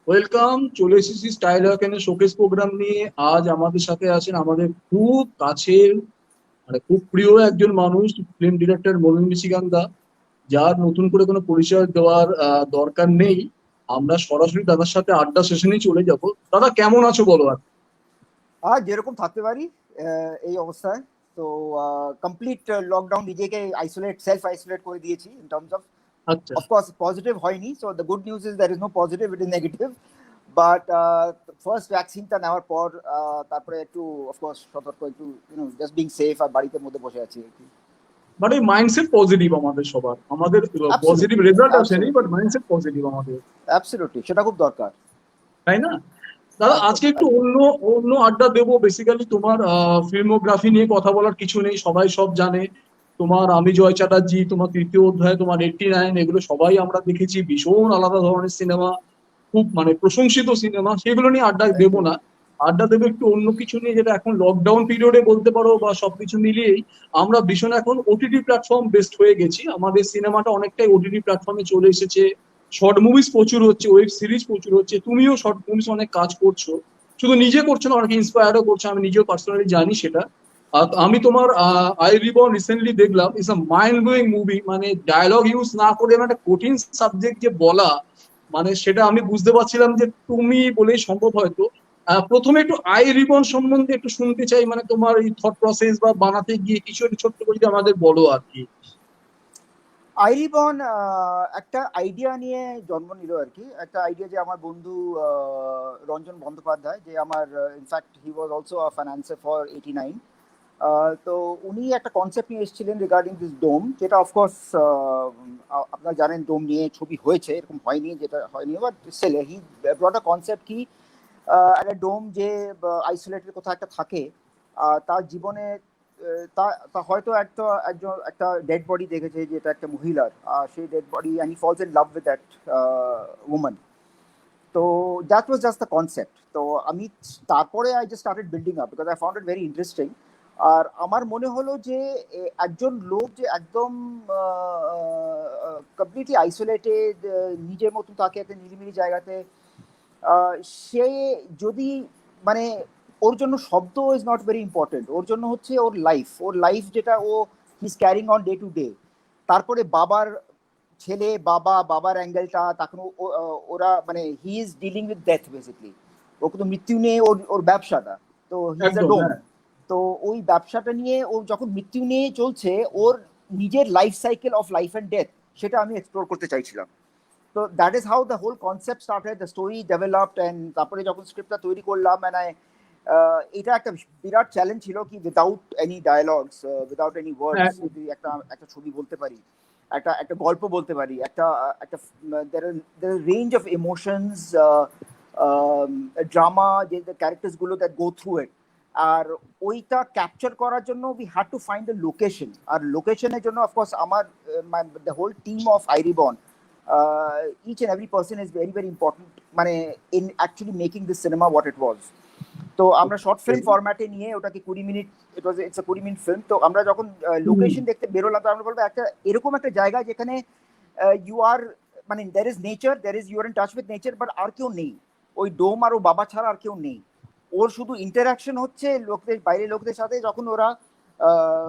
Welcome, চলে এসেছি style ওয়াকেনের showcase programme নিয়ে। আজ আমাদের সাথে আছেন আমাদের খুব কাছের, মানে খুব প্রিয় একজন মানুষ, ফিল্ম ডিরেক্টর মলিন মিশিগান্দা, যার নতুন করে কোনো পরিচয় দেওয়ার দরকার নেই। আমরা সরাসরি দাদার সাথে আড্ডা সেশনেই চলে যাব। দাদা, কেমন আছো বলো? আর আর যেরকম থাকতে পারি এই অবস্থায়। তো কমপ্লিট লকডাউন নিজেকে সেলফ আইসোলেট করে দিয়েছি ইন টার্মস অফ আচ্ছা, অফকোর্স পজিটিভ হয়নি। So the good news is there is no positive, it is negative. But first ভ্যাকসিনটা নেওয়ার পর তারপরে একটু অফকোর্স সতর্ক, একটু জাস্ট বিং সেফ, আর বাড়িতে মধ্যে বসে আছি আর কি। মানে মাইন্ডসেট পজিটিভ আমাদের সবার, আমাদের পজিটিভ অ্যাবসলিউটলি, রেজাল্ট আসেনি, বাট অ্যাবসলিউটলি, মাইন্ডসেট পজিটিভ আমাদের, অ্যাবসলিউটলি, সেটা খুব দরকার। তাই না? দাদা, একদম, আজকে একটু একদম। অন্য অন্য আড্ডা দেবো। বেসিক্যালি তোমার ফিল্মোগ্রাফি নিয়ে কথা বলার কিছু নেই, সবাই সব জানে। তোমার আমি জয় চ্যাটার্জি, তোমার তৃতীয় অধ্যায়, তোমার 89, এগুলো সবাই আমরা দেখেছি। ভীষণ আলাদা ধরনের সিনেমা, খুব মানে প্রশংসিত সিনেমা। সেগুলো নিয়ে আড্ডা থ্যাংক দেবো ইউ। না। আড্ডা দেবো একটু অন্য কিছু নিয়ে, যেটা এখন লকডাউন পিরিয়ডে বলতে পারো, বা সবকিছু মিলিয়েই আমরা ভীষণ এখন ওটিটি প্ল্যাটফর্ম বেস্ট হয়ে গেছি। আমাদের সিনেমাটা অনেকটাই ওটিটি প্ল্যাটফর্মে চলে এসেছে। শর্ট মুভিজ প্রচুর হচ্ছে, ওয়েব সিরিজ প্রচুর হচ্ছে। তুমিও শর্ট মুভিজ অনেক কাজ করছো, শুধু নিজে করছো না, অনেকে ইন্সপায়ারও করছো। আমি নিজেও পার্সোনালি জানি সেটা। আমি তোমার আই রিবর্ন রিসেন্টলি দেখলাম, it's a mind blowing movie. মানে ডায়লগ ইউজ না করে এমন একটা কঠিন সাবজেক্ট যে বলা, মানে সেটা আমি বুঝতে পারছিলাম যে তুমি বলেই সম্ভব হয়তো। প্রথমে একটু আই রিবন সম্বন্ধে একটু শুনতে চাই, মানে তোমার এই থট প্রসেস বা বানাতে গিয়ে কিছু একটু ছোট্ট করে যদি আমাদের বলো আর কি। আইরিবন একটা আইডিয়া নিয়ে জন্ম নিল আর কি। একটা আইডিয়া যে আমার বন্ধু রঞ্জন বন্দ্যোপাধ্যায়, যে আমার in fact he was also a financer for 89। তো উনি একটা কনসেপ্ট নিয়ে এসেছিলেন রিগার্ডিং দিস ডোম, যেটা অফকোর্স আপনারা জানেন ডোম নিয়ে ছবি হয়েছে, এরকম হয়নি, যেটা হয়নি। But still he brought a concept কি একটা ডোম যে আইসোলেটেড কোথাও একটা থাকে, তার জীবনে তা তা হয়তো একটা ডেড বডি দেখেছে, যেটা একটা মহিলার, সেই dead body, and he falls in love with that women. তো that was just the concept. তো আমি তারপরে I just started building up because I found it very interesting. আর আমার মনে হলো যে একজন লোক যে একদম কমপ্লিটলি আইসোলেটেড, নিজের মতো তাকে একটা নিরিবিলি জায়গাতে, সে যদি মানে ওর জন্য শব্দ ইজ নট ভেরি ইম্পর্টেন্ট, ওর জন্য হচ্ছে ওর লাইফ যেটা ও is carrying on day to day. তারপরে বাবার অ্যাঙ্গেলটা তখন ওরা মানে he is dealing with death basically. Okay তো মৃত্যু নিয়ে ওর ব্যবসাটা, তো হি ইজ আ একদম, ডোম। হ্যাঁ। তো ওই ব্যবসাটা নিয়ে ও যখন মৃত্যু নিয়ে চলছে, ওর নিজের life cycle of life and death, সেটা আমি এক্সপ্লোর করতে চাইছিলাম। তো that is how the whole concept started, the story developed. And তারপরে যখন স্ক্রিপ্টটা তৈরি করলাম, মানে এটা একটা বিরাট চ্যালেঞ্জ ছিল কি without any dialogues, without any words, হ্যাঁ, যদি একটা একটা ছবি বলতে পারি, একটা একটা গল্প বলতে পারি, একটা একটা দের রেঞ্জ অফ ইমোশনস, ড্রামা, যে ক্যারেক্টার্সগুলো দ্যাট গো থ্রু ইট। আর ওইটা ক্যাপচার করার জন্য we had to find the location. আর লোকেশনের জন্য অফকোর্স আমার দ্য হোল টিম অফ আইরিবন, each and every person is very very important, মানে in actually making this cinema what it was. তো আমরা শর্ট ফিল্ম ফরম্যাটে নিয়ে ওটাকে 20 minute, it's a 20 minute film. তো আমরা যখন লোকেশন দেখতে বেরোলাম, তো আমরা বলবো একটা এরকম একটা জায়গা যেখানে ইউ আর, মানে there is nature, there is, you are in touch with nature, but আর কেউ নেই। ওই ডোম আর ও বাবা ছাড়া আর কেউ নেই। ওর শুধু ইন্টারাকশন হচ্ছে লোকদের, বাইরের লোকদের সাথে, যখন ওরা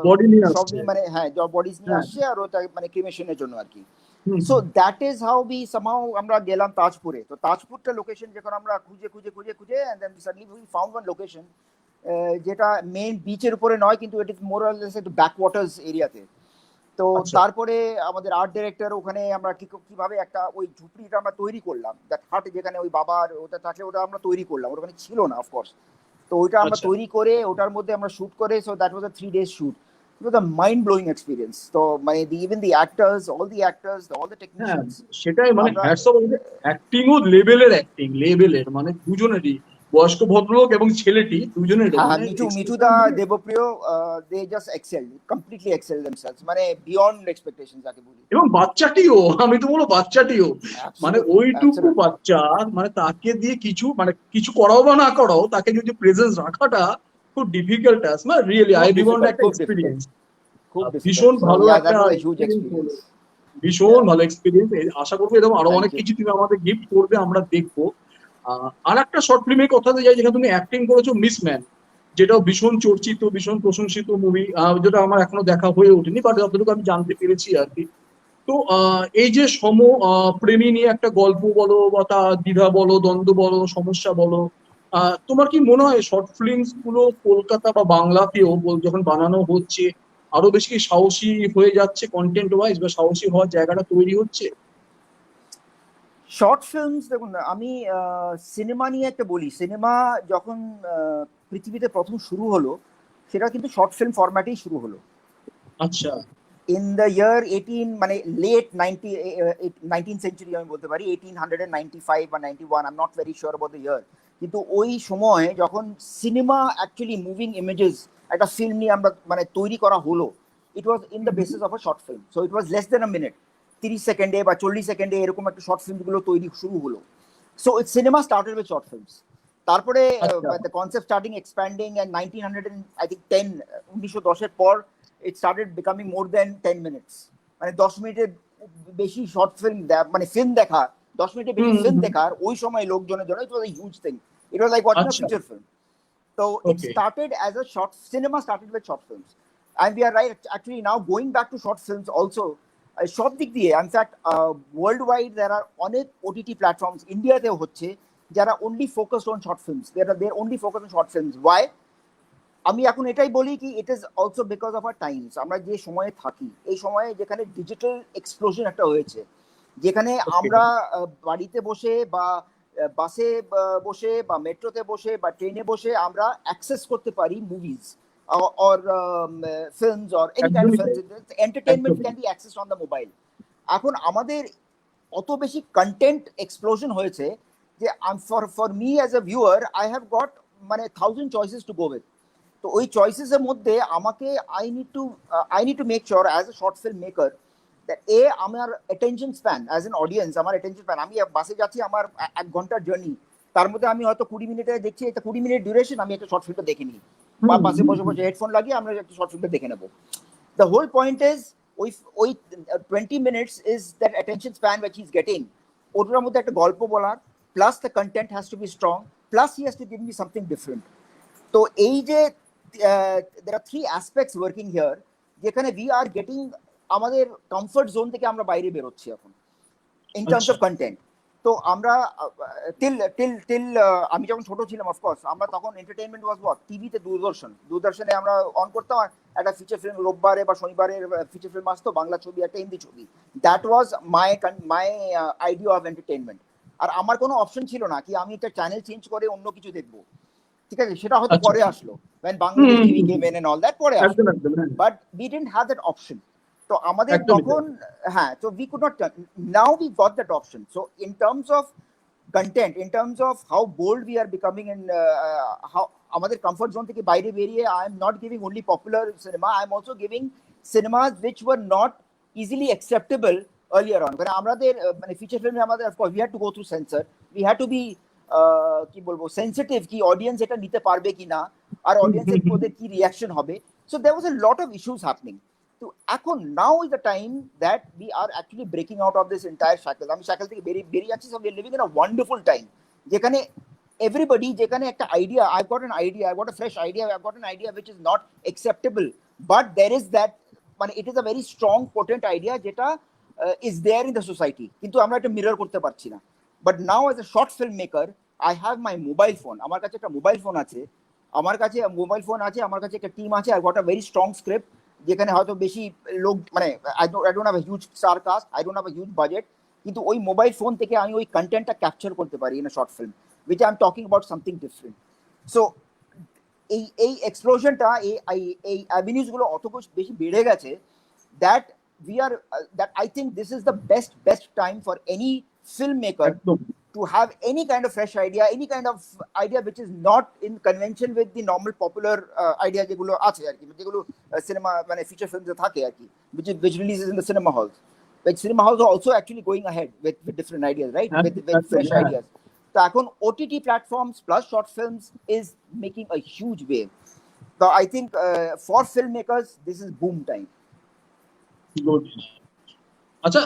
বডি নিয়ে সব আসছে। নিয়ে মানে হ্যাঁ বডিজ নিয়ে হ্যাঁ। আসছে, আর ওটা মানে ক্রিমেশনের জন্য আর কি। Hmm, so that is how we somehow আমরা গেলাম তাজপুরে। তো তাজপুরটা লোকেশন যখন আমরা খুঁজে and then suddenly we found one location, যেটা মেইন বিচের উপরে নয়, কিন্তু it is more or less একটু ব্যাকওয়াটার্স এরিয়াতে। তো আচ্ছা, তারপরে আমাদের আর্ট ডিরেক্টর, ওখানে আমরা কিভাবে একটা ওই ঝুপড়িটা আমরা তৈরি করলাম, দ্যাট হাট যেখানে ওই বাবার ওটা থাকে, ওটা আমরা তৈরি করলাম, ওখানে ছিল না অফকোর্স। তো ওইটা আমরা আচ্ছা। তৈরি করে ওটার মধ্যে আমরা শুট করে, so that was a 3 days shoot. It was a mind-blowing experience. তো মানে even the actors, all the হ্যাঁ, technicians, সেটাই মানে আমরা হ্যাটস অফ। অ্যাক্টিংও লেভেলের, অ্যাক্টিং লেভেলের, মানে দুজনেরই, বয়স্ক ভদ্রলোক এবং ছেলেটি দুজনেরই হ্যাঁ, মানে মিঠুদা, expression দিয়ে। Debapriya, they just excel, completely excel themselves, মানে বিয়ন্ড এক্সপেকটেশন যাকে বলি। এবং বাচ্চাটিও, আমি তো বলবো বাচ্চাটিও, মানে অ্যাবসলিউটলি, ওইটুকু অ্যাবসলিউটলি। বাচ্চা, মানে তাকে দিয়ে কিছু, মানে কিছু করাও বা না করাও, তাকে যদি প্রেজেন্স রাখাটা খুব ডিফিকাল্ট টাস্ক। মানে রিয়েলি আই খুব রিবন্ড ডিফিকাল্ট, একটা খুব ডিফিকাল্ট, এক্সপিরিয়েন্স, খুব ভীষণ ডিফিকাল্ট। সো ভালো ইয়া, একটা that was a huge experience experience. ভীষণ ইয়া, ভালো এক্সপিরিয়েন্স। আশা করবো এরকম আরো থ্যাংক অনেক ইউ। কিছু তুমি আমাদের গিফট করবে, আমরা দেখবো। আর একটা শর্ট ফিল্মের কথাতে যাই, যেখানে তুমি অ্যাক্টিং করেছো, মিসম্যান, যেটাও ভীষণ চর্চিত, ভীষণ প্রশংসিত মুভি, যেটা আমার এখনো দেখা হয়ে ওঠেনি, বাট যতটুকু আমি জানতে পেরেছি আর কি। তো এই যে প্রেমী নিয়ে একটা গল্প বলো, বা তার দ্বিধা বলো, দ্বন্দ্ব বলো, সমস্যা বলো, তোমার কি মনে হয় শর্ট ফিল্মস গুলো কলকাতা বা বাংলাতেও যখন বানানো হচ্ছে, আরো বেশি কি সাহসী হয়ে যাচ্ছে কন্টেন্ট ওয়াইজ, বা সাহসী হওয়ার জায়গাটা তৈরি হচ্ছে? শর্ট ফিল্মস দেখুন, আমি সিনেমা নিয়ে একটা বলি। সিনেমা যখন পৃথিবীতে প্রথম শুরু হলো, সেটা কিন্তু শর্ট ফিল্ম ফরম্যাটেই শুরু হলো। আচ্ছা। ইন দ্য ইয়ার 18, মানে লেট 19th সেঞ্চুরি আমি বলতে পারি, 1895 বা 91, I am not very sure about the year. কিন্তু ওই সময় যখন সিনেমা অ্যাকচুয়ালি মুভিং ইমেজেস, একটা ফিল্ম নিয়ে আমরা মানে তৈরি করা হলো, it was in the basis of a short film. So it was less than a minute, 30 সেকেন্ডে বা 40 সেকেন্ডে এরকম একটা শর্ট ফিল্মগুলো তৈরি শুরু হলো। So it cinema started with short films. তারপরে আচ্ছা। The concept starting expanding, and 1900 I think 1910 এর পর it started becoming more than 10 minutes, মানে 10 মিনিটের বেশি শর্ট ফিল্ম, মানে ফিল্ম দেখা, 10 মিনিটের বেশি হুম, ফিল্ম হুম, হুম। দেখার ওই সময় লোকজনের জন্য it was a huge thing. It was like watching a আচ্ছা। Feature film. So it okay. started as a short cinema, started with short films, and we are right actually now going back to short films also. সব দিক দিয়ে in fact world wide there are অনেক OTT platforms ইন্ডিয়াতেও হচ্ছে যারা only focused on short films. They're only focused on short films. Why? আমি এখন এটাই বলি কি it is also because of our times. আমরা যে সময়ে থাকি, এই সময়ে যেখানে ডিজিটাল এক্সপ্লোশন একটা হয়েছে, যেখানে ওকে। আমরা বাড়িতে বসে বা বাসে বসে বা মেট্রোতে বসে বা ট্রেনে বসে আমরা অ্যাক্সেস করতে পারি movies or films or any kind of একদমই films. তাই। Entertainment একদমই। can be accessed on the mobile. এখন আমাদের অত বেশি কন্টেন্ট এক্সপ্লোশন হয়েছে যে for me as a viewer I have got মানে 1000 choices to go with. তো ওই চয়েসেসের মধ্যে আমাকে I need to make sure as a short film maker that আমার attention span as an audience, আমার অ্যাটেনশন স্প্যান, আমি বাসে যাচ্ছি, আমার 1 ঘন্টার জার্নি, তার মধ্যে আমি হয়তো 20 মিনিটে দেখছি, এটা 20 মিনিট ডিউরেশন, আমি একটা শর্ট ফিল্মটা দেখে নিই, বা হুম, বাসে হুম, বসে হুম। বসে হেডফোন লাগিয়ে আমরা একটা শর্ট ফিল্মটা দেখে নেবো। The whole point is ওই 20 minutes is that attention span which he's getting, ওটার মধ্যে একটা গল্প বলার, plus the content has to be strong, plus he has to give me something different. তো এই যে there are 3 aspects working here, যেখানে we are getting আমাদের কমফর্ট জোন থেকে আমরা বাইরে বেরোচ্ছি এখন in terms আচ্ছা। of content. তো আমরা টিল আমি যখন ছোট ছিলাম, অফকোর্স আমরা তখন এন্টারটেনমেন্ট ওয়াজ হোয়াট, টিভিতে দূরদর্শনে আমরা অন করতাম, আর একটা ফিচার ফিল্ম রোববারে বা শনিবারের ফিচার ফিল্ম আসতো, বাংলা ছবি, একটা হিন্দি ছবি। That was my idea of entertainment. আর আমার কোনো অপশন ছিল না কি আমি একটা চ্যানেল চেঞ্জ করে অন্য কিছু দেখবো, ঠিক আছে, সেটা হয়তো আচ্ছা। পরে আসলো, when hmm, Bangladesh hmm, TV hmm, came hmm. In and all that, পরে একদম, আসলো। একদম, হ্যাঁ। But we didn't have that option. তো আমাদের একদমই তাই। তখন, হ্যাঁ, so we could not, now we got that option. So in terms of content, in terms of how bold we are becoming, and how আমাদের comfort zone থেকে বাইরে বেরিয়ে, I am not giving only popular cinema, I am also giving cinemas which were not easily acceptable earlier on. কারণ আমাদের মানে feature ফিল্মে আমাদের of course we had to go through censor, we had to be কি বলবো sensitive, কি audience এটা নিতে পারবে কি না, আর হুম, হুম, অডিয়েন্সের হুম। মধ্যে কি রিয়াকশন হবে। So there was a lot of issues happening. তো এখন now is the time that we are actually breaking out of this entire cycle. আমি সাইকেল থেকে বেরিয়ে যাচ্ছি। So we are living in a wonderful time, যেখানে everybody, যেখানে একটা idea, I've got an idea, I've got a fresh idea, I've got an idea which is not acceptable, but there is that, মানে it is a very strong potent idea যেটা is there in the society, কিন্তু আমরা এটা mirror করতে পারছি না। But now as a short film maker, I have my mobile phone, আমার কাছে একটা মোবাইল ফোন আছে, আমার কাছে একটা টিম আছে, I got a very strong script, যেখানে হয়তো বেশি লোক, মানে I don't have a huge star caste, I don't have a huge budget, কিন্তু ওই মোবাইল ফোন থেকে আমি ওই কন্টেন্টটা ক্যাপচার করতে পারি in a short film which I'm talking about something different. So এই এক্সপ্লোশনটা, এই অ্যাভিনিউজ গুলো অত বেশি বেড়ে গেছে that we are that I think this is the best time for any filmmaker একদম। to have any kind of fresh idea, any kind of idea which is not in convention with the normal popular idea যেগুলো আছে আর কি, যেগুলো cinema মানে feature ফিল্মসে থাকে আর কি, which releases in the cinema halls. Like cinema halls are also actually going ahead with different ideas, right? With একদম, fresh হ্যাঁ। ideas. তো এখন OTT platforms plus short films is making a huge wave. So I think for filmmakers this is boom time. Good. আচ্ছা,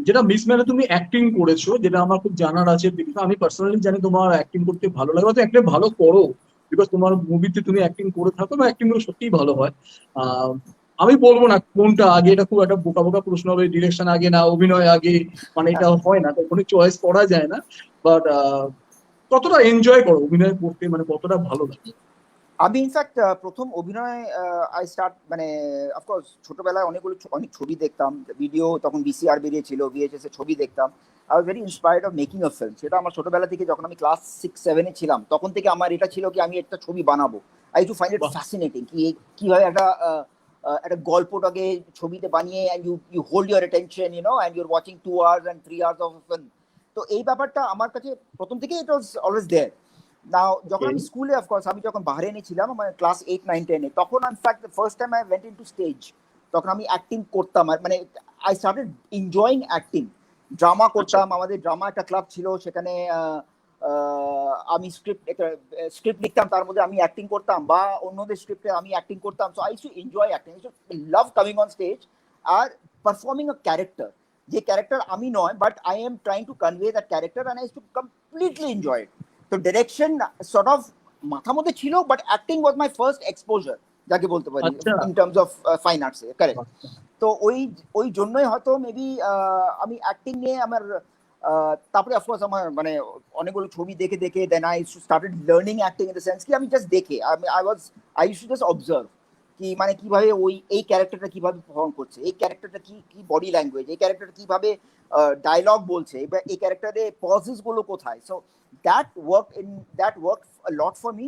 যেটা miss ম্যানে তুমি acting করেছো, যেটা আমার খুব জানার আছে, because আমি পার্সোনালি জানি তোমার অ্যাক্টিং করতে ভালো লাগে, হয়তো একটা ভালো করো, বিকজ তোমার মুভিতে তুমি অ্যাক্টিং করে থাকো বা অ্যাক্টিং গুলো সত্যিই ভালো হয়। আহ, আমি বলবো না কোনটা আগে, এটা খুব একটা বোকা বোকা প্রশ্ন হবে, ডিরেকশন আগে না অভিনয় আগে, মানে এটা হয় না, কখনো চয়েস করা যায় না। বাট কতটা এনজয় করো অভিনয় করতে, মানে কতটা ভালো লাগে? আমি ইনফ্যাক্ট প্রথম অভিনয় আই স্টার্ট মানে অফকোর্স ছোটবেলায় অনেক ছবি দেখতাম, ভিডিও তখন ভিসিআর বেরিয়েছিল, ভিএইচএস এর ছবি দেখতাম। I was very inspired of making a film. সেটা আমার ছোটবেলা থেকে, যখন আমি ক্লাস 6-7 ছিলাম তখন থেকে আমার এটা ছিল কি আমি একটা ছবি বানাবো। আই টু ফাইন্ড ইট বাহ। ফ্যাসিনেটিং কি কিভাবে একটা গল্পটাকে ছবিতে বানিয়ে and you hold your attention and your watching 2 hours and 3 hours of film. তো এই ব্যাপারটা আমার কাছে প্রথম থেকে ইট ওয়াজ অলওয়েজ দেয়ার। নাও যখন Okay. আমি স্কুলে, অফকোর্স আমি যখন বাহরেনে ছিলাম মানে ক্লাস 8-9-10-এ, তখন in fact the first time I went into stage. তখন আমি অ্যাক্টিং করতাম, মানে I started enjoying acting. Drama আচ্ছা। করতাম, আমাদের ড্রামা একটা ক্লাব ছিল, সেখানে আমি স্ক্রিপ্ট লিখতাম, তার মধ্যে আমি অ্যাক্টিং করতাম, বা অন্যদের স্ক্রিপ্টে আমি অ্যাক্টিং করতাম। So I used to enjoy acting, I love coming on stage আর পারফর্মিং আ ক্যারেক্টার, যে ক্যারেক্টার আমি নয়, but I am trying to convey that character, and I used to completely enjoy it. তো direction sort of মাথা মধ্যে ছিল, but acting was my first exposure, যাকে বলতে পারি, আচ্ছা। In terms of fine arts. Correct. আচ্ছা। তো ওই জন্যই হয়তো মেবি আমি অ্যাক্টিং নিয়ে আমার তারপরে অফকোর্স আমার মানে অনেকগুলো ছবি দেখে দেখে then I started learning acting in the sense কি আমি জাস্ট দেখে I used to just observe কি মানে কিভাবে এই ক্যারেক্টারটা কিভাবে পারফর্ম করছে, এই ক্যারেক্টারটা কি বডি ল্যাঙ্গুয়েজ, এই ক্যারেক্টারটা কিভাবে ডায়লগ বলছে, এবার এই ক্যারেক্টারে পজেস গুলো কোথায়। So that work a lot for me.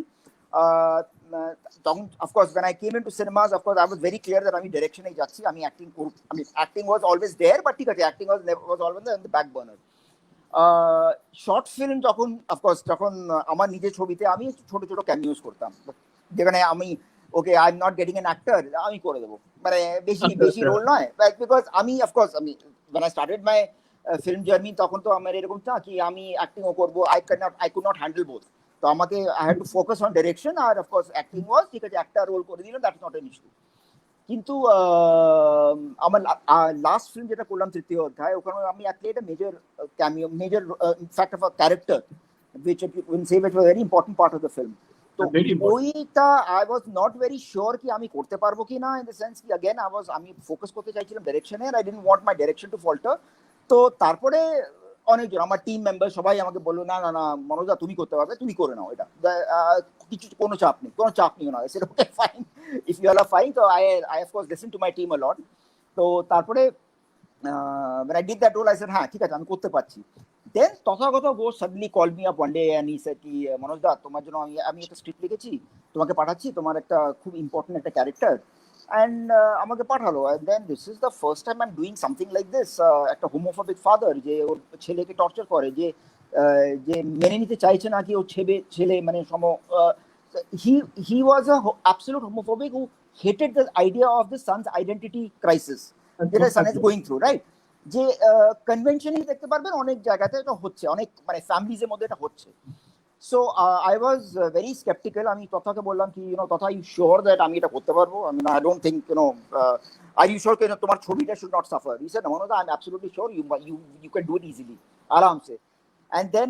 তখন of course when I came into cinemas, of course I was very clear that আমি ডিরেকশনে যাচ্ছি, আমি অ্যাক্টিং করব। আমি acting was always there, but ঠিক আছে, acting was always on the back burner. Short film যখন of course যখন আমার নিজের ছবিতে আমি ছোট ছোট ক্যামিওস করতাম, যেখানে আমি okay I am not getting an actor, আমি করে দেবো, মানে বেশি আচ্ছা। বেশি আচ্ছা। রোল নয়, বিকজ আমি অফকোর্স আমি when I started my film journey, তখন তো আমার এরকম না কি আমি অ্যাক্টিংও করবো, I could not handle both। তো আমাকে I had to focus on direction, আর অফকোর্স অ্যাক্টিং ওয়াজ ঠিক আছে, একটা রোল করে দিলাম, দ্যাটস নট এন ইস্যু। কিন্তু আমার লাস্ট ফিল্ম যেটা করলাম, তৃতীয় অধ্যায়, ওখানে আমি অ্যাকচুয়ালি একটা major fact of a character which you can say which was a very important part of the film। তো ভেরি ইম্পর্টেন্ট। ওইটা I was not very sure কি আমি করতে পারবো কি না, ইন দ্য সেন্স কি अगेन আমি ফোকাস করতে চাইছিলাম ডিরেকশনে, আর I didn't want my direction to falter. তো তারপরে অনেকজন আমার টিম মেম্বার সবাই আমাকে বললো, না না না মনোজা, তুমি করতে পারবে, তুমি করে নাও এটা, কিছু কোনো চাপ নেই, কোনো চাপ নিও না। সেটা okay fine, if you are fine. তো I of course listen to my team a lot. তো তারপরে when I did that role, I said, হ্যাঁ ঠিক আছে, আমি করতে পারছি। দেন Tathagata Bose suddenly called me up one day and he said কি মনোজ দা, তোমার জন্য আমি একটা স্ক্রিপ্ট লিখেছি, তোমাকে পাঠাচ্ছি, তোমার একটা খুব ইম্পর্টেন্ট একটা ক্যারেক্টার, অ্যান্ড আমাকে পাঠালো। And then this is the first time I am doing something like this. একটা হোমোফোবিক ফাদার, যে ওর ছেলেকে টর্চার করে, যে মেনে নিতে চাইছে না কি ওর ছেলে মানে he was a absolute homophobic who hated the idea of the son's identity crisis যেটা son is going through, right? যে কনভেনশনই দেখতে পারবেন অনেক জায়গাতে এটা হচ্ছে, অনেক মানে ফ্যামিলিজের মধ্যে এটা হচ্ছে। So I was very sceptical. আমি তথাকে বললাম কি তথা ইউ শিওর দ্যাট আমি এটা করতে পারবো? আমি I don't think are you sure তোমার ছবিটা should not suffer? He said, Manoj, I am absolutely sure you can do it easily, আরামসে। অ্যান্ড দেন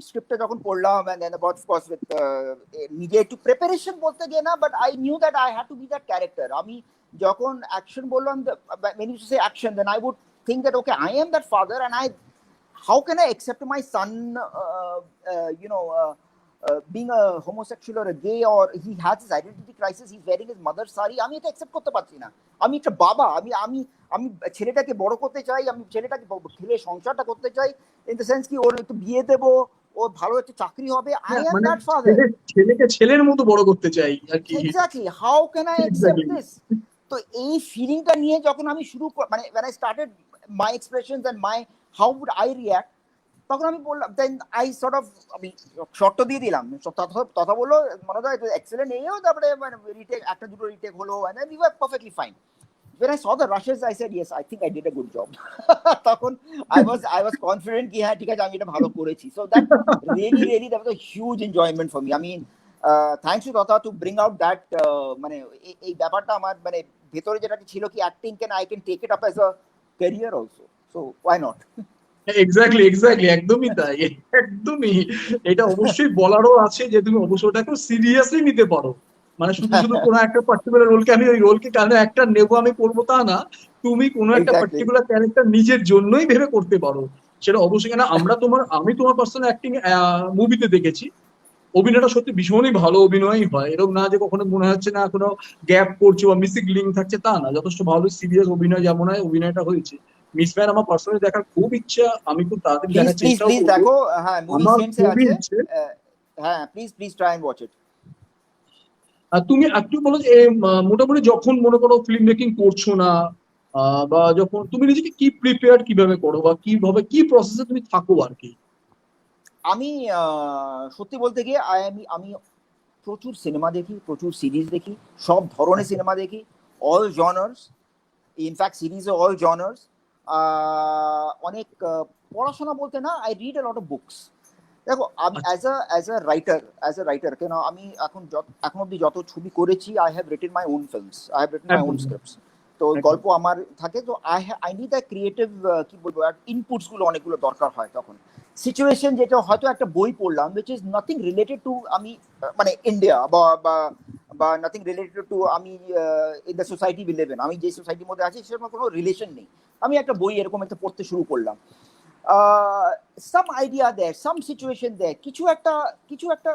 স্ক্রিপ্টটা যখন পড়লাম, and then of course with নিজে একটু প্রিপারেশন বলতে গিয়ে না, but I knew that I had to be that character. আমি যখন অ্যাকশন বললাম, when you say action, then I would think that okay, I am that father, and how can I accept my son being a homosexual or a gay, or he has his identity crisis, he's wearing his mother's sari, আমি এটা accept করতে পারছি না। আমি একটা বাবা, আমি আমি আমি ছেলেটাকে বড় করতে চাই, আমি ছেলেটাকে ছেলে সংসারটা করতে চাই, ইন দ্য সেন্স কি ওর একটু বিয়ে দেবো, ওর ভালো একটা চাকরি হবে, আই অ্যাম মানে দ্যাট ফাদার। ছেলেকে ছেলের মতো বড় করতে চাই আর কি। Exactly, how can I accept exactly. This? তো এই ফিলিংটা নিয়ে যখন আমি মানে when I started my expressions and how would I react, তখন আমি বললাম, দেন আই সর্ট অফ আমি শর্ত দিয়ে দিলাম, তথা বললো, মনে হয় এক্সেলেন্ট, এইও তারপরে মানে রিটেক একটা দুটো রিটেক হলো, and then we were perfectly fine. When I saw the rushes, I said, yes, I think I did a good job. তখন I was confident কি হ্যাঁ ঠিক আছে, আমি এটা ভালো করেছি। So that really that was a huge enjoyment for me. I mean, thanks to তথা টু ব্রিং আউট দ্যাট, মানে এই ব্যাপারটা আমার মানে ভেতরে যেটা ছিল কি acting can I can take it up as a career also, so why not. Exactly exactly, একদমই তাই, একদমই। এটা অবশ্যই বলারও আছে যে তুমি অবশ্যই ওটাকে সিরিয়াসলি নিতে পারো। মানে শুধু শুধু কোনো একটা পার্টিকুলার রোলকে আমি ওই রোলকে কেন একটা নেবো আমি করবো তা না, তুমি কোনো একটা এক্স্যাক্টলি। পার্টিকুলার ক্যারেক্টার নিজের জন্যই ভেবে করতে পারো। সেটা অবশ্যই, কেন আমি তোমার পার্সোনাল অ্যাক্টিং মুভিতে দেখেছি, অভিনয়টা সত্যি ভীষণই ভালো অভিনয়ই হয়, এরকম না যে কখনো মনে হচ্ছে না কোনো গ্যাপ করছে বা মিসিং লিঙ্ক থাকছে, তা না, যথেষ্ট ভালো সিরিয়াস অভিনয় যেমন হয় অভিনয়টা হয়েছে। মিস ফ্যান আমার পার্সোনালি দেখার খুব ইচ্ছা, আমি খুব তাড়াতাড়ি প্লিজ দেখার প্লিজ চেষ্টাও প্লিজ করবো। দেখো, হ্যাঁ মুভি আমার সেন্সে খুবই আছে। ইচ্ছে। হ্যাঁ please please try and watch it. আর তুমি একটু বলো যে মোটামুটি যখন মনে করো ফিল্ম মেকিং করছো না, বা যখন তুমি নিজেকে কি প্রিপেয়ার কিভাবে করো বা কিভাবে কি প্রসেসে তুমি থাকো আর কি? আমি সত্যি বলতে গিয়ে আমি প্রচুর সিনেমা দেখি, প্রচুর সিরিজ দেখি, সব ধরনের সিনেমা দেখি, অল জনার্স, ইনফ্যাক্ট সিরিজ অল জনার্স। অনেক পড়াশোনা বলতে না, I read a lot of books. দেখো আমি অ্যাজ আ রাইটার কেন আমি এখন অব্দি যত ছবি করেছি, I have written my own films, I have written my own একদম স্ক্রিপ্টস। তো একদম। গল্প আমার থাকে, তো আই নিড দ্য ক্রিয়েটিভ, কি বলবো, ইনপুটস গুলো অনেকগুলো দরকার হয় তখন। সিচুয়েশন যেটা হয়তো একটা বই পড়লাম which is nothing related to আমি মানে ইন্ডিয়া বা বা বা নাথিং রিলেটেড টু আমি in the society we live in, আমি যে সোসাইটির মধ্যে আছি সেরকম কোনো রিলেশন নেই। আমি একটা বই এরকম একটা পড়তে শুরু করলাম, সাম আইডিয়া দেয়, সাম সিচুয়েশন দেয়, কিছু একটা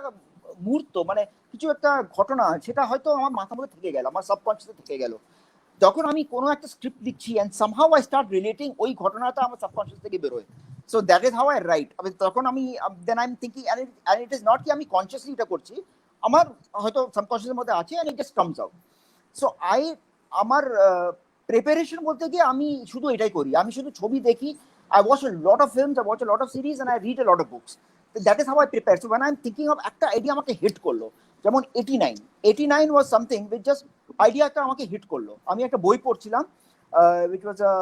মুহূর্ত, মানে কিছু একটা ঘটনা, সেটা হয়তো আমার মাথার মধ্যে থেকে গেল, আমার সাবকনসিয়াসে থেকে গেল। যখন আমি কোনো একটা স্ক্রিপ্ট লিখছি and somehow I start relating, ওই ঘটনাটা আমার সাবকনসিয়াস থেকে বেরোয়। So that is how I write. তখন আমি then I am thinking, and it is not কি আমি কনসিয়াসলি এটা করছি, আমার হয়তো সাবকনসিয়াসের মধ্যে আছে and it just comes out. So আমার প্রিপারেশন বলতে গিয়ে আমি শুধু এটাই করি, আমি শুধু ছবি দেখি, I watch a lot of films, I watch a lot of series, and I read a lot of books. So that is how I prepare. So when I'm thinking of একটা আইডিয়া আমাকে hit করলো, যেমন 89 was something which just আইডিয়াটা আমাকে hit করলো। আমি একটা বই পড়ছিলাম, which was a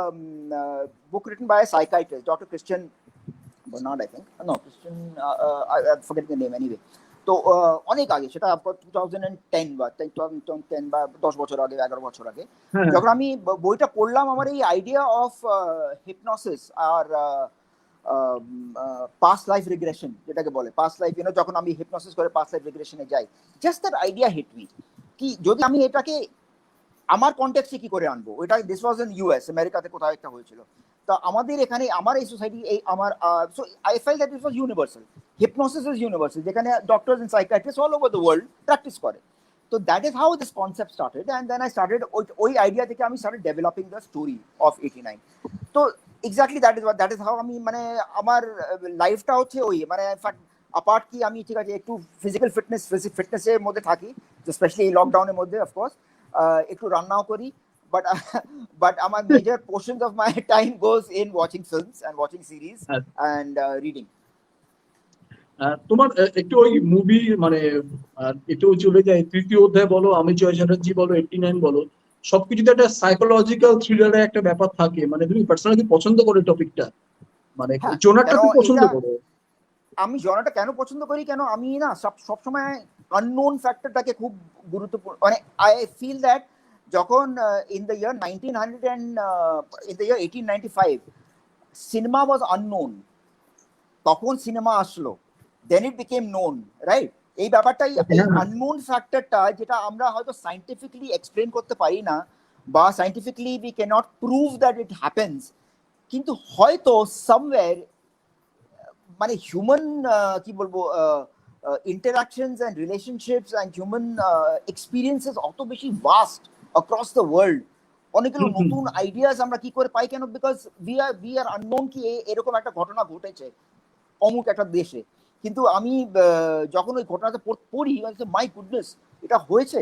book written by a psychiatrist, Dr. Christian Bernard, I think. No, Christian, I'm forgetting the name anyway. তো অনেক আগে, সেটা 2010 বা 2010 বা 10 বছর আগে, 11 বছর আগে হ্যাঁ যখন আমি বইটা পড়লাম, আমার এই আইডিয়া অফ হিপনোসিস আর পাস্ট লাইফ রিগ্রেশন, যেটাকে বলে পাস্ট লাইফ, যখন আমি হিপনোসিস করে পাস্ট লাইফ রিগ্রেশনে যাই, just that idea hit me, কি যদি আমি এটাকে আমার কনটেক্সে কি করে আনবো। ওইটা দিস ওয়াজ ইন ইউএস, আমেরিকাতে কোথাও একটা হয়েছিল। তা আমাদের এখানে আমার এই সোসাইটি, এই আমার, so I felt that it was universal, hypnosis is universal, যেখানে doctors and psychiatrist all over the world practice করে। So that is how this concept started, and then I started ওই আইডিয়া থেকে আমি started developing the story of 89. তো exactly that is how আমি মানে আমার লাইফটা হচ্ছে ওই, মানে ইনফ্যাক্ট অ্যাপার্ট কি আমি ঠিক আছে একটু ফিজিক্যাল ফিটনেসের মধ্যে থাকি, স্পেশালি এই লকডাউনের মধ্যে অফকোর্স একটু রান্নাও করি, বাট বাট আমার major portions of my time goes in watching films and watching series and reading. তোমার একটু ওই মুভি মানে একটু চলে যায় তৃতীয় অধ্যায় বলো, আমি জয় চ্যাটার্জি বলো, 89 বলো, সবকিছুতে একটা সাইকোলজিক্যাল থ্রিলারের একটা ব্যাপার থাকে। মানে তুমি পার্সোনালি পছন্দ করো টপিকটা, মানে হ্যাঁ জোনারটা কেন তুমি পছন্দ এটা, করো? আমি জনরাটা কেন পছন্দ করি, কেন আমি না সবসময় আননোন ফ্যাক্টরটাকে খুব গুরুত্বপূর্ণ, মানে আই ফিল দ্যাট যখন in the year 1900 and in the year 1895 cinema was unknown, তখন সিনেমা আসলো, দেন ইট বিকেম নোন, রাইট? এই ব্যাপারটাই, এই আননোন ফ্যাক্টরটা, যেটা আমরা হয়তো সাইন্টিফিকলি এক্সপ্লেন করতে পারি না, বা scientifically we cannot prove that it happens, কিন্তু হয়তো সামওয়্যার মানে হিউম্যান, কি বলবো, interactions and relationships and human experiences অত বেশি ভাস্ট অ্যাক্রস দ্য ওয়ার্ল্ড, অনেকগুলো নতুন আইডিয়াস আমরা কি করে পাই, কেন বিকজ উই আর আননোন কি এরকম একটা ঘটনা ঘটেছে অমুক একটা দেশে, কিন্তু আমি যখন ওই ঘটনাটা পড়ি, মাই গুডনেস, এটা হয়েছে।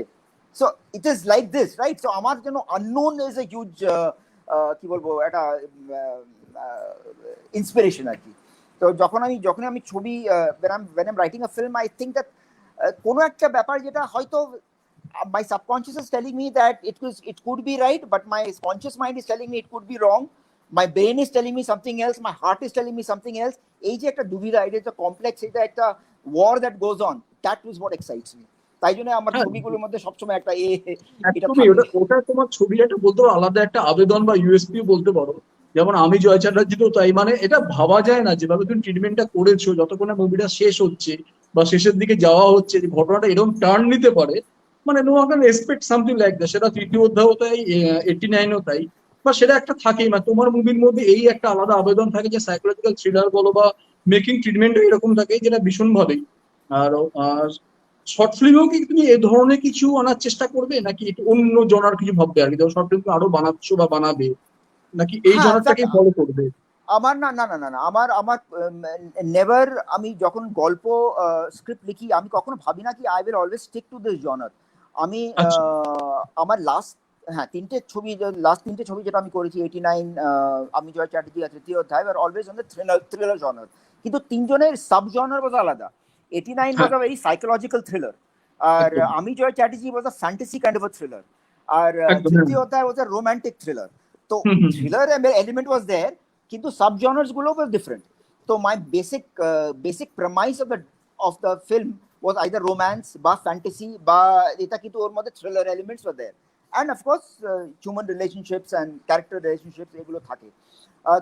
So it is like this, right? So আমার জন্য আননোন ইজ এ হিউজ, কি বলবো, একটা ইন্সপিরেশন আর কি। তো যখন আমি ছবি, when I'm writing a film, I think that কোনো একটা ব্যাপার যেটা হয়তো my subconscious is telling me that it could be right, but my conscious mind is telling me it could be wrong, my brain is telling me something else, my heart is telling me something else, এই যে একটা দুবিধা, এটা একটা complex, এটা একটা war that goes on, that is what excites me. তাই জন্য আমার হ্যাঁ, ছবিগুলোর মধ্যে সবসময় একটা এটা একদমই। থাকে। ওটা তোমার ছবি একটা বলতে পারো আলাদা একটা আবেদন বা ইউএসপি বলতে পারো। যেমন আমি জয় চ্যাটার্জিতেও তাই, মানে এটা ভাবা যায় না যেভাবে তুমি ট্রিটমেন্টটা করেছো, যতক্ষণ না মুভিটা শেষ হচ্ছে বা শেষের দিকে যাওয়া হচ্ছে, যে ঘটনাটা এরকম টার্ন নিতে পারে, মানে no one can expect something like that. সেটা তৃতীয় অধ্যায়ও তাই, 89ও তাই। বা সেটা একটা থাকেই, মানে তোমার মুভির মধ্যে এই একটা আলাদা আবেদন থাকে, যে সাইকোলজিক্যাল থ্রিলার বলো বা মেকিং ট্রিটমেন্টও এরকম থাকে, যেটা ভীষণ ভাবেই। আর শর্ট ফিল্মেও কি তুমি এ ধরনের কিছু আনার চেষ্টা করবে, নাকি একটু অন্য জনার কিছু ভাববে আর কি, যেমন শর্ট ফিল্ম আরো বানাচ্ছো বা বানাবে, নাকি এই হ্যাঁ, ইনফ্যাক্ট জনারটাকেই ফলো করবে? আমার না না না না না আমার আমার নেভার, আমি যখন গল্প স্ক্রিপ্ট লিখি আমি কখনো ভাবি না কি I will always stick to this genre. আমি আচ্ছা। আমার লাস্ট, হ্যাঁ, লাস্ট তিনটে ছবি যেটা আমি করেছি, 89, আমি জয় চ্যাটার্জি, তৃতীয় অধ্যায়, আর always on the thriller genre. কিন্তু তিনজনের সাব জনার ওয়াজ আলাদা। 89 হ্যাঁ, was a very psychological thriller, আর একদম আমি Joy Chatterjee was a fantasy kind of a thriller, আর একদম। হ্যাঁ। তৃতীয় অধ্যায় ওয়াজ আ রোমান্টিক থ্রিলার। তো হুম হুম হুম। থ্রিলার এলিমেন্ট ওয়াজ দেয়ার, কিন্তু সাব জনার্স গুলো ওয়াজ ডিফারেন্ট। তো my basic premise of the film was either romance বা fantasy বা এটা, কিন্তু ওর মধ্যে thriller elements were there, and of course human relationships and character relationships এগুলো থাকে।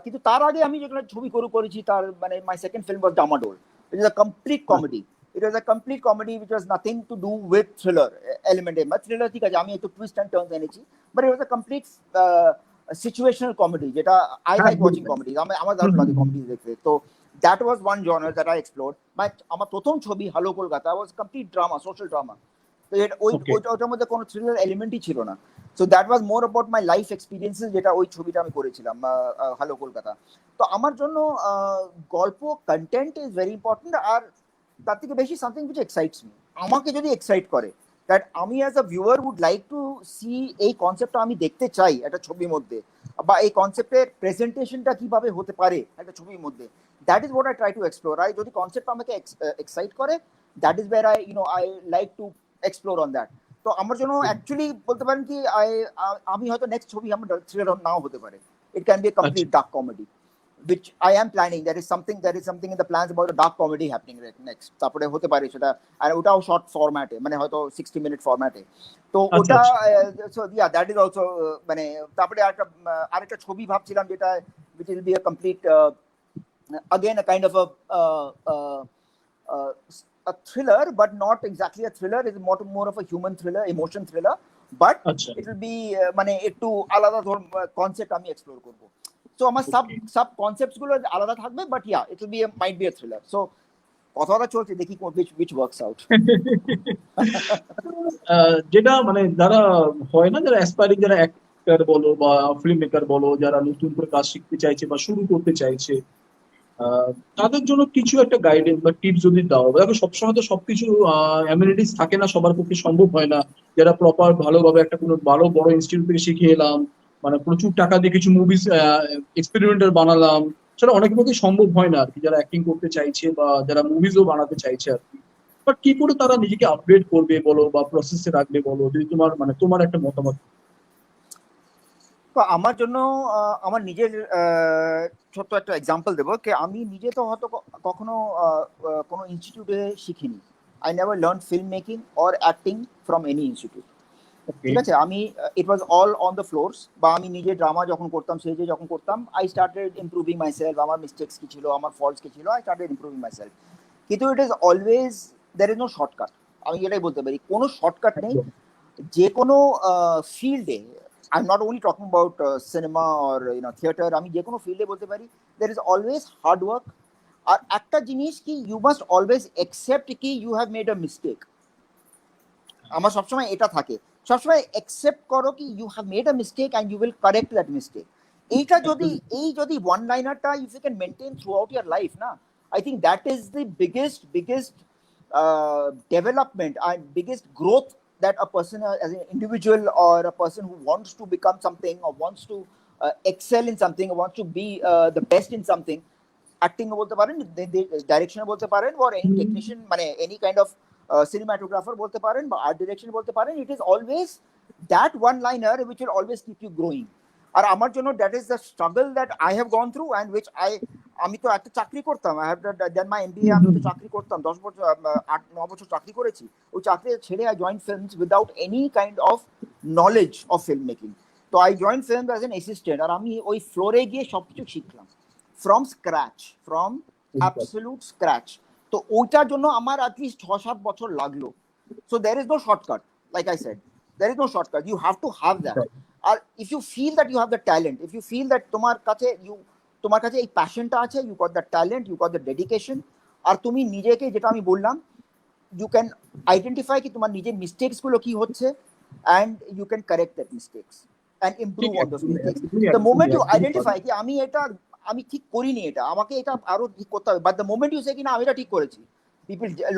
কিন্তু তার আগে আমি যেগুলো ছবি করেছি, তার মানে my second film was Damadol, which is a complete comedy. It was a complete comedy which was nothing to do with thriller element. Thriller ঠিক আছে, আমি একটু twist and turns এনেছি, but it was a complete situational comedy, যেটা I হ্যাঁ, like একদম। watching comedy, আমার হুম দারুণ হুম লাগে হুম। কমেডি দেখতে। তো that was one genre that I explored. But আমার প্রথম ছবি hello Kolkata was complete drama, social drama. তো ওকে। ওইটার মধ্যে কোনো থ্রিলার এলিমেন্টই ছিল না। So that was more about my life experiences, যেটা ওই ছবিটা আমি করেছিলাম হ্যালো কলকাতা। তো আমার জন্য গল্প কন্টেন্ট ইজ ভেরি ইম্পর্টেন্ট, আর তার থেকে বেশি সামথিং উইচ এক্সাইটস মি। আমাকে যদি এক্সাইট করে, দ্যাট আমি as a viewer would like to see, এই কনসেপ্টটা আমি দেখতে চাই একটা ছবির মধ্যে, বা এই কনসেপ্টের প্রেজেন্টেশনটা কিভাবে হতে পারে একটা ছবির মধ্যে, that is what I try to explore. আর যদি কনসেপ্ট আমাকে এক্সাইট করে, that is where I like to explore on that. তো আমার জন্য অ্যাকচুয়ালি বলতে পারেন কি আমি হয়তো নেক্সট ছবি আমার থ্রিলার নাও হতে পারে, ইট ক্যান বি এ আচ্ছা। Complete dark comedy, which I am planning. There is something in the plans about a dark comedy happening right next. তারপরে হতে পারে সেটা, আর ওটাও শর্ট ফরম্যাটে, মানে হয়তো 60-minute ফরম্যাটে। তো আচ্ছা ওটা, আচ্ছা। So yeah, that is also, মানে তারপরে আরেকটা ছবি ভাবছিলাম, যেটা which will be a complete again a kind of uh, a thriller, but not exactly a thriller. It's more of a human thriller, emotion thriller, but আচ্ছা। it will be মানে একটু আলাদা কনসেপ্ট আমি এক্সপ্লোর করব। So আমার sub ওকে। Sub concepts গুলো আলাদা থাকবে, but yeah, it will be might be a thriller. So কথাটা চলছে, দেখি which works out. যেটা মানে যারা হয় না, যারা অ্যাসপায়ারিং, যারা অ্যাক্টর বলো বা ফিল্ম মেকার বলো, যারা নতুন করে কাজ শিখতে চাইছে বা শুরু করতে চাইছে, আহ, তাদের জন্য কিছু একটা গাইডেন্স বা টিপস যদি দাও। দেখো সবসময় তো সবকিছু অ্যামিনিটিস থাকে না, সবার পক্ষে সম্ভব হয় না। যারা প্রপার ভালোভাবে একটা কোনো ভালো বড় ইনস্টিটিউট থেকে শিখে এলাম, মানে প্রচুর টাকা দিয়ে কিছু মুভিজ এক্সপেরিমেন্টাল বানালাম, সেটা অনেকের পক্ষে সম্ভব হয় না আর কি, যারা অ্যাক্টিং করতে চাইছে বা যারা মুভিজও বানাতে চাইছে আর কি। বাট কি করে তারা নিজেকে আপডেট করবে বলো বা প্রসেসে রাখবে বলো, যদি তোমার মানে তোমার একটা মতামত। তো আমার জন্য আমার নিজের ছোট্ট একটা এক্সাম্পল দেবো, কি আমি নিজে তো হয়তো কখনো কোনো ইনস্টিটিউটে শিখিনি। I never learn film making or acting from any institute. Okay. ঠিক আছে, আমি it was all on the floors, বা আমি নিজে ড্রামা যখন করতাম, স্টেজে যখন করতাম, I started improving myself. আমার মিস্টেক্স কি ছিল, আমার ফল্টস কি ছিল, I started improving myself. কিন্তু it is always, there is no shortcut. আমি এটাই বলতে পারি, কোনো শর্টকাট নেই। একদম। যে কোনো ফিল্ডে, I am not only talking about cinema or theatre, আমি যে কোনো ফিল্ডে বলতে পারি, there is always hard work. আর একটা জিনিস কি, ইউ মাস্ট অলওয়েজ অ্যাকসেপ্ট কি you have made a mistake. আমার সবসময় এটা থাকে, সবসময় অ্যাকসেপ্ট করো কি you have made a mistake and you will correct that mistake. এইটা যদি, একদম। যদি ওয়ান লাইনারটা if you can maintain throughout year life না, I think that is the biggest development and biggest growth that a person, as an individual or a person who wants to become something or wants to excel in something or wants to be the best in something, acting বলতে পারেন, direction বলতে পারেন, or any technician, মানে any kind of cinematographer বলতে পারেন, বা art direction বলতে পারেন, it is always that one liner which will always keep you growing. আর আমার জন্য that is the struggle that I have gone through and which আমি তো একটা চাকরি করতাম, I have done my MBA, আমি তো চাকরি করতাম 10 বছর, 8-9 বছর চাকরি করেছি। ওই চাকরি ছেড়ে I join films without any kind of knowledge of film making. তো I join film as an assistant, আর আমি ওই ফ্লোরে গিয়ে সবকিছু শিখলাম from scratch, from absolute scratch. তো ওইটার জন্য আমার অ্যাটলিস্ট 6-7 বছর লাগলো। So there is no shortcut, like I said, there is no shortcut, you have to have that. আর if you feel that you have the talent, if you feel that তোমার কাছে এই প্যাশনটা আছে, you got the talent, you got the dedication, আর তুমি নিজেকে, যেটা আমি বললাম, you can identify কি তোমার নিজের মিস্টেকস গুলো কি হচ্ছে, and you can correct that mistakes and improve on those mistakes. The moment you identify কি আমি ঠিক করিনি, আমাকে এটা আরো ঠিক করতে হবে, but the moment you say কি না আমি এটা ঠিক করেছি,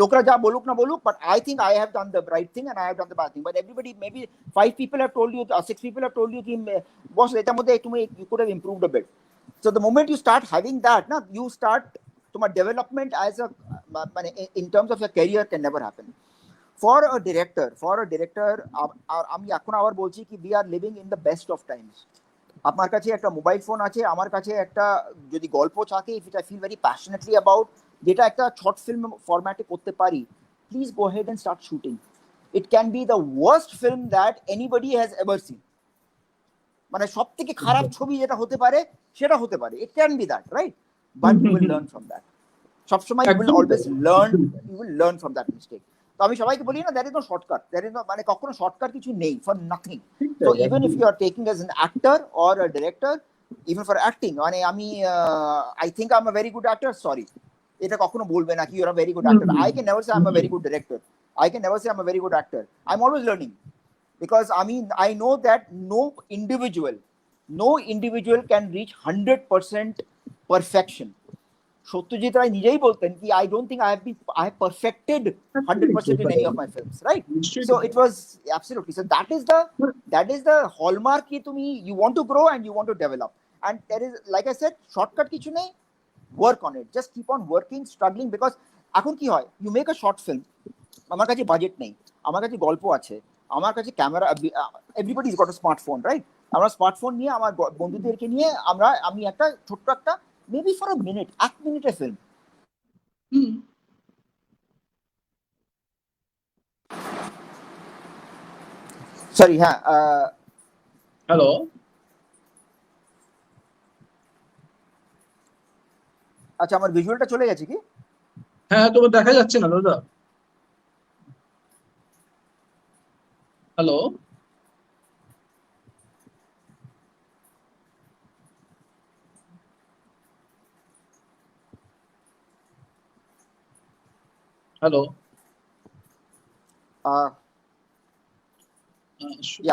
লোকরা যা বলুক না বলুক, but I think I have done the right thing and I have done the bad thing, but everybody, maybe 5 people have told you, 6 people have told you ki boss এটার মধ্যে তুমি you could have improved a bit. So the moment you start having that, na, you start, তোমার development as a মানে in terms of your career can never happen. For a director আমি এখন আবার বলছি কি we are living in the best of times. আমার কাছে একটা মোবাইল ফোন আছে, আমার কাছে একটা যদি গল্প থাকে, if I feel very passionately about, যেটা একটা শর্ট ফিল্ম ফরম্যাটে করতে পারি, please go head and start shooting. It can be the worst film that anybody has ever seen, মানে সব থেকে খারাপ ছবি যেটা হতে পারে সেটা হতে পারে, it can be that, right? But you will learn from that. সবসময় you will always learn from that mistake. তো আমি সবাইকে বলি না, that is no shortcut, that is no, মানে কখনো শর্টকাট কিছু নেই, for nothing. So even if you are taking as an actor or a director, even for acting, মানে আমি I think I'm a very good actor, sorry, এটা কখনো বলবে না কি you're a very good actor. I can never say I'm a very good director, I can never say I'm a very good actor, I'm always learning, because I know that no individual can reach 100% perfection. Satyajit Ray নিজেই বলতেন কি I don't think I have perfected 100% in any of my films, right? So it was absolutely, so that is the hallmark ki you want to grow and you want to develop, and there is, like I said, shortcut kichu nei, work on it, just keep on working, struggling, because এখন কি হয়, you make a short film, আমার কাছে budget নেই, আমার কাছে গল্প আছে, আমার কাছে camera, everybody's got a smartphone, right? আমরা স্মার্টফোন নিয়ে আমার বন্ধুদেরকে নিয়ে আমি একটা ছোট্ট একটা maybe for a minute, 1 মিনিটের ফিল্ম, সরি, হ্যাঁ, হ্যালো, আচ্ছা, আমার ভিজুয়ালটা চলে গেছে কি? হ্যাঁ, তোমার দেখা যাচ্ছে না দাদা। হ্যালো, হ্যালো,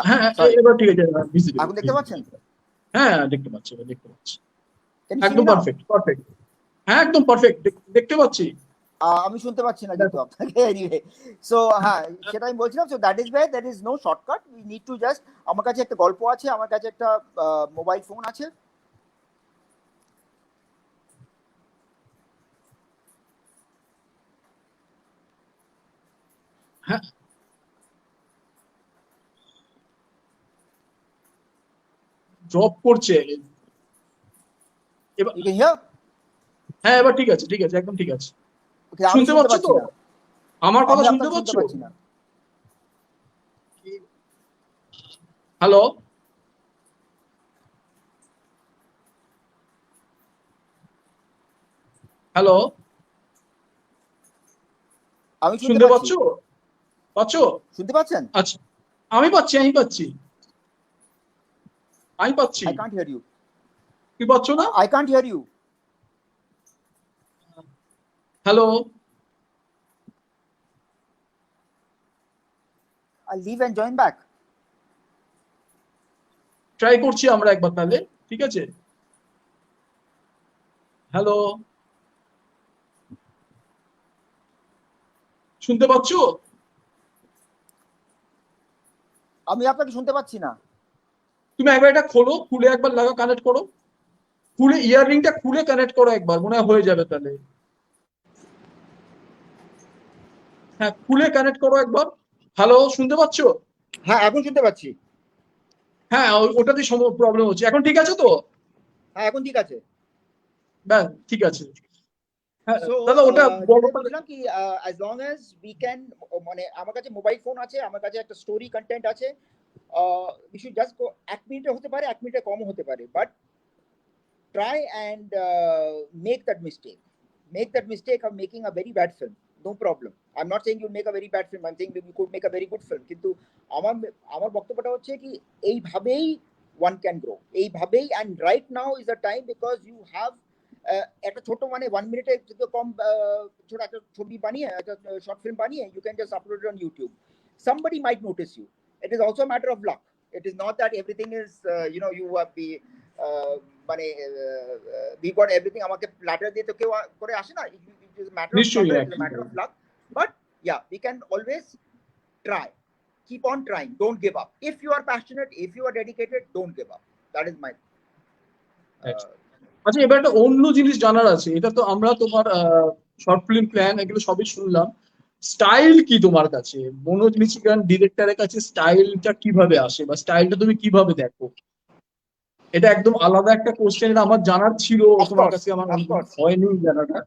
হ্যাঁ, এবার ঠিক আছে, এখন দেখতে পাচ্ছেন? হ্যাঁ, দেখতে পাচ্ছি, একদম পারফেক্ট, হ্যাঁ, একদম পারফেক্ট দেখতে পাচ্ছি। আমি শুনতে পাচ্ছি না কিন্তু আপনাকে, এনিওয়ে। সো হ্যাঁ, সেটা আমি বলছিলাম, so that is way, that is no shortcut, we need to just, আমার কাছে একটা গল্প আছে, আমার কাছে একটা মোবাইল ফোন আছে, হ্যাঁ, ড্রপ করছে এবার, ইউ ক্যান হিয়ার? হ্যাঁ, এবার ঠিক আছে, একদম ঠিক আছে। আমি শুনতে পাচ্ছ তো? না, আমার কথা শুনতে পাচ্ছ? হ্যালো, হ্যালো, আমি শুনতে পাচ্ছ? শুনতে পাচ্ছেন? আচ্ছা, আমি পাচ্ছি। I can't hear you. কি পাচ্ছ না? I can't hear you. Hello, I'll leave and join back. Try করছি আমরা একবার তাহলে, ঠিক আছে? হ্যালো, শুনতে পাচ্ছ? আমি আপনাকে শুনতে পাচ্ছি না। তুমি একবার এটা খোলো, খুলে একবার লাগা, কানেক্ট করো, খুলে ইয়াররিংটা খুলে কানেক্ট করো একবার, মনে হয় হয়ে যাবে তাহলে। হ্যাঁ, খুলে কানেক্ট করো একবার। হ্যালো, শুনতে পাচ্ছ? হ্যাঁ, এখন শুনতে পাচ্ছি। হ্যাঁ ওটাতেই প্রবলেম হচ্ছে। এখন ঠিক আছে তো? হ্যাঁ এখন ঠিক আছে। ব্যাস ঠিক আছে। হ্যাঁ সো দাদা ওটা বড় যেটা বলছিলাম কি as long as we can, মানে আমার কাছে মোবাইল ফোন আছে, আমার কাছে একটা স্টোরি কন্টেন্ট আছে, we should just go, 1 মিনিটে হতে পারে, 1 মিনিটে কমও হতে পারে, but try and make that mistake of making a very bad film. No problem, I'm not saying you'll make a very bad film, I'm saying that you could make a very good film. কিন্তু আমার আমার বক্তব্যটা হচ্ছে কি এইভাবেই one can grow, এইভাবেই, and right now is the time because you have একটা ছোট মানে 1 মিনিটে যদি কম ছোট একটা ছবি বানিয়ে একটা শর্ট ফিল্ম বানিয়ে you can just upload it on YouTube. Somebody might notice you. It is also a matter of luck. It is not that everything is you have be মানে we got everything আমাকে platter দিয়ে তো কেউ করে আসে না। It is a matter of নিশ্চয়ই struggle, it is a matter of luck, but yeah, we can always try, keep on trying, don't give up. If you are passionate, if you are dedicated, don't give up. That is my আচ্ছা এবার একটা অন্য জিনিস জানার আছে। এটা তো আমরা তোমার শর্ট ফিল্ম প্ল্যান এগুলো সবই শুনলাম, স্টাইল কি তোমার কাছে? মনোজ মিচিগান ডিরেক্টরের কাছে স্টাইলটা কিভাবে আসে বা স্টাইলটা তুমি কিভাবে দেখো? এটা একদম আলাদা একটা কোশ্চেন, এটা আমার জানার ছিল, of তোমার course কাছে আমার of course হয়নি জানাটা।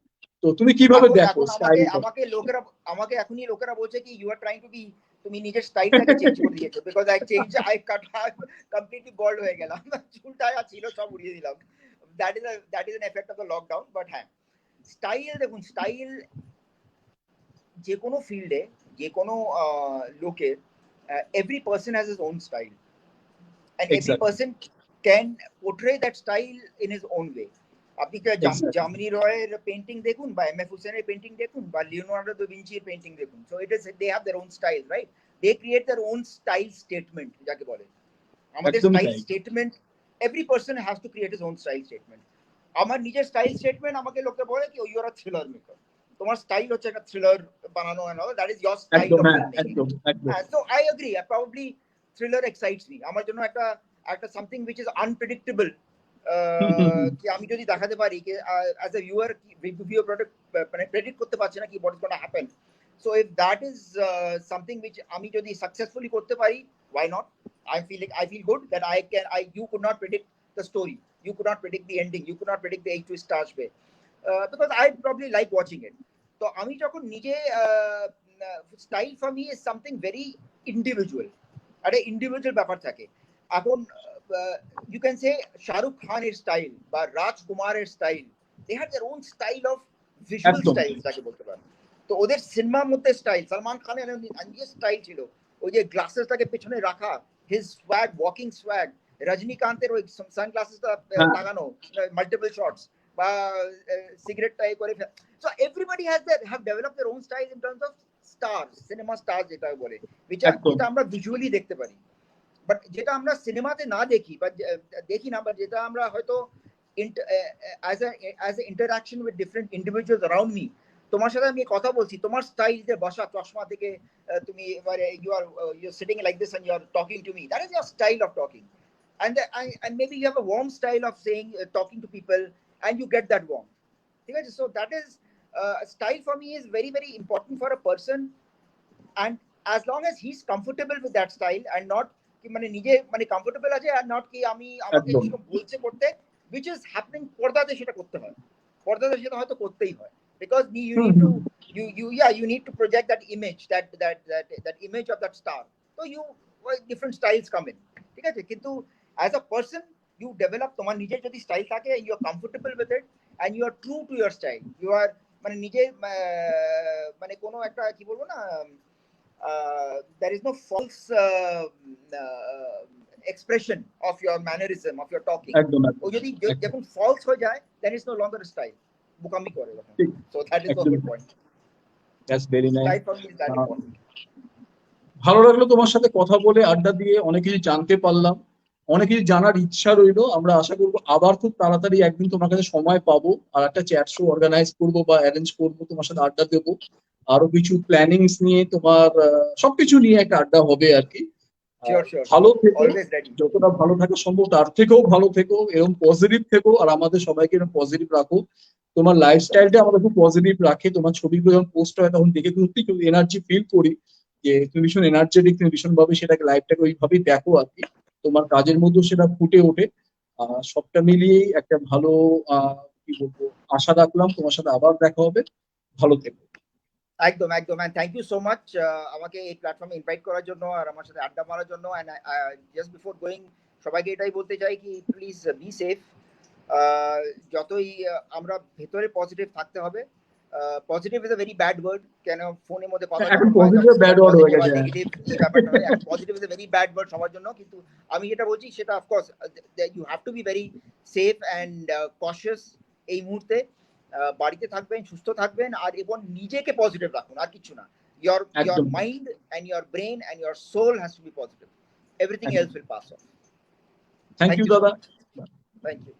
তো তুমি কিভাবে এখন দেখো এখন আমাকে স্টাইলটা? আমাকে লোকেরা আমাকে এখনই লোকেরা বলছে কি you are trying to be, তুমি নিজের স্টাইলটাকে চেঞ্জ করে দিয়েছো, বিকজ আই কমপ্লিটলি বল্ড হয়ে গেলাম, চুলটা ছিল সব উড়িয়ে দিলাম। That is an effect of the lockdown. But হ্যাঁ, স্টাইল দেখুন, স্টাইল যে কোনো ফিল্ডে যে কোনো লোকের, every person has his own style and every exactly person can portray that style in his own way. আপনি জামিনী রয়ের পেন্টিং দেখুন বা এম এফ হুসেনের পেন্টিং দেখুন বা লিওনার্ডো দা ভিঞ্চির পেন্টিং দেখুন, so it is they have their own style, right? They create their own style statement যাকে বলে। আমাদের একদমই স্টাইল তাই। Statement, every person has to create his own style statement. আমার নিজের স্টাইল স্টেটমেন্ট আমাকে লোকে বলে কি you are a thriller maker, তোমার স্টাইল হচ্ছে একটা থ্রিলার বানানো, and all that is your style একদম অফ হ্যাঁ, ফিল্ম মেকিং। একদম একদম। So I agree, probably thriller excites me. আমার জন্য একটা একটা সামথিং হুইচ ইজ আনপ্রেডিক্টেবল, কি আমি যদি দেখাতে পারি কি as a viewer video product মানে প্রেডিক্ট করতে পারছি না কি what is gonna happen. So if that is something which আমি যদি সাকসেসফুলি করতে পারি, why not? I feel good that you could not predict the story, you could not predict the ending, you could not predict the eight twist আসবে, because I probably like watching it. তো আমি যখন নিজে style for me is something very individual, একটা individual ব্যাপার থাকে। এখন you can say Shahrukh খানের স্টাইল বা রাজকুমারের style, they had their own style of visual একদম style যাকে বলতে পারেন। তো ওদের সিনেমার মধ্যে স্টাইল, সালমান খানের নিজের স্টাইল ছিল, ওই যে গ্লাসেসটাকে পেছনে রাখা, হিজ সোয়াগ, ওয়াকিং সোয়াগ, রজনীকান্তের ওই সানগ্লাসেসটা হ্যাঁ লাগানো, মাল্টিপল শটস বা সিগারেটটা এই করে। So everybody have developed their own style in terms of stars, cinema star যেটা বলে, একদম যেটা আমরা ভিজুয়ালি দেখতে পারি, বাট যেটা আমরা সিনেমাতে না দেখি বা দেখি না, বা যেটা আমরা হয়তো as a interaction with different individuals around me. তোমার সাথে আমি কথা বলছি, তোমার স্টাইল যে বসা চশমা থেকে তুমি you are sitting like this and you are talking to me, that is your style of talking, and maybe you have a warm style of saying talking to people and you get that warmth, ঠিক আছে? So that is style for me is very very important for a person, and as long as he's comfortable with that style and not কি মানে নিজে মানে comfortable আছে, are not কি আমি আমাকে একদম যেটা বলছে করতে, which is happening, পর্দাতে সেটা করতে হয়, পর্দাতে সেটা হয়তো করতেই হয়, because you need to you need to project that image, that image of that star. So different styles come in, ঠিক আছে? কিন্তু as a person you develop তোমার নিজের যদি স্টাইল থাকে, you are comfortable with it and you are true to your style, you are মানে নিজে মানে কোনো একটা কি বলবো না, there is no false expression of your mannerism, of your talking. একদম ও যদি যখন false হয়ে যায়, then it's no longer a style, বোকামি করে তখন। So that is the whole point. That's very nice. Style for me is that important. ভালো লাগলো তোমার সাথে কথা বলে, আড্ডা দিয়ে অনেক কিছু জানতে পারলাম, অনেক কিছু জানার ইচ্ছা রইলো। আমরা আশা করবো আবার খুব তাড়াতাড়ি একদিন তোমার কাছে সময় পাবো, আর একটা চ্যাট শো অর্গানাইজ করবো বা অ্যারেঞ্জ করবো, তোমার সাথে আড্ডা দেবো, আরো কিছু প্ল্যানিংস নিয়ে তোমার সবকিছু নিয়ে একটা আড্ডা হবে আর কি। Sure. ভালো থেকো, Always ready. যতটা ভালো থাকা সম্ভব তার থেকেও ভালো থেকো, এরকম পজিটিভ থেকো, আর আমাদের সবাইকে এরকম পজিটিভ রাখো। তোমার লাইফস্টাইলটা আমাদের খুব পজিটিভ রাখে, তোমার ছবিগুলো যখন পোস্ট হয় তখন দেখে সত্যি এনার্জি ফিল করি যে তুমি ভীষণ এনার্জেটিক, তুমি ভীষণ ভাবে সেটাকে লাইফটাকে ওইভাবেই দেখো আর কি। তো তোমার কাজের মধ্যেও সেটা ফুটে ওঠে। সবটা মিলিয়েই একটা ভালো কি বলবো, আশা রাখলাম তোমার সাথে আবার দেখা হবে। ভালো থেকো। একদম একদম, and thank you so much আমাকে এই প্ল্যাটফর্মে ইনভাইট করার জন্য আর আমার সাথে আড্ডা মারার জন্য। এন্ড জাস্ট বিফোর গোয়িং সবাইকে এটাই বলতে চাই কি প্লিজ বি সেফ। যতই আমরা ভেতরে পজিটিভ থাকতে হবে। Positive is a very bad word, কেন ফোনের মধ্যে কথা এখন যখন হয় পজিটিভ তখন ব্যাড ওয়ার্ড হয়ে পজিটিভ আর গেছে। নেগেটিভ এই ব্যাপারটা হয়। এখন positive is a very bad word সবার জন্য, কিন্তু আমি যেটা বলছি সেটা of course you have to be very safe and cautious এই মুহূর্তে। বাড়িতে থাকবেন, সুস্থ থাকবেন, আর এবং নিজেকে পজিটিভ রাখুন, আর কিছু না। your একদম mind and your brain and your soul has to be positive. Everything else will pass off. Thank Thank you you so দাদা। much. Thank you.